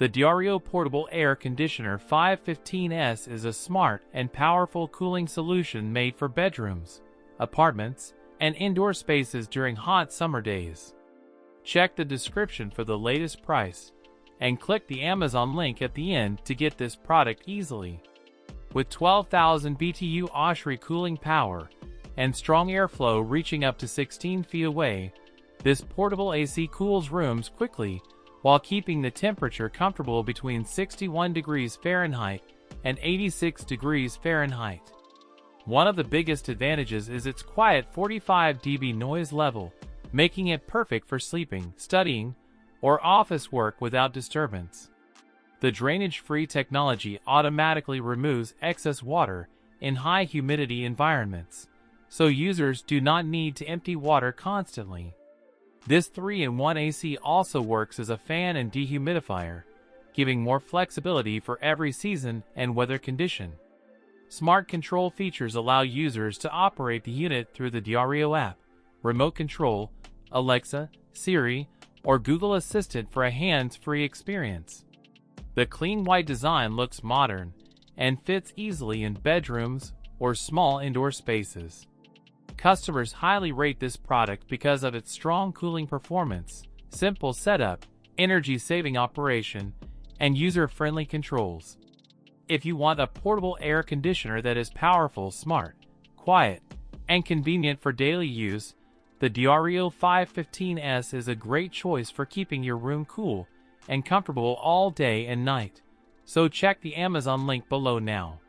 The DREO Portable Air Conditioner 515S is a smart and powerful cooling solution made for bedrooms, apartments, and indoor spaces during hot summer days. Check the description for the latest price, and click the Amazon link at the end to get this product easily. With 12,000 BTU ASHRAE cooling power and strong airflow reaching up to 16 feet away, this portable AC cools rooms quickly while keeping the temperature comfortable between 61 degrees Fahrenheit and 86 degrees Fahrenheit. One of the biggest advantages is its quiet 45 dB noise level, making it perfect for sleeping, studying, or office work without disturbance. The drainage-free technology automatically removes excess water in high humidity environments, so users do not need to empty water constantly. This 3-in-1 AC also works as a fan and dehumidifier, giving more flexibility for every season and weather condition. Smart control features allow users to operate the unit through the DREO app, remote control, Alexa, Siri, or Google Assistant for a hands-free experience. The clean white design looks modern and fits easily in bedrooms or small indoor spaces. Customers highly rate this product because of its strong cooling performance, simple setup, energy-saving operation, and user-friendly controls. If you want a portable air conditioner that is powerful, smart, quiet, and convenient for daily use, the DREO 515S is a great choice for keeping your room cool and comfortable all day and night. So check the Amazon link below now.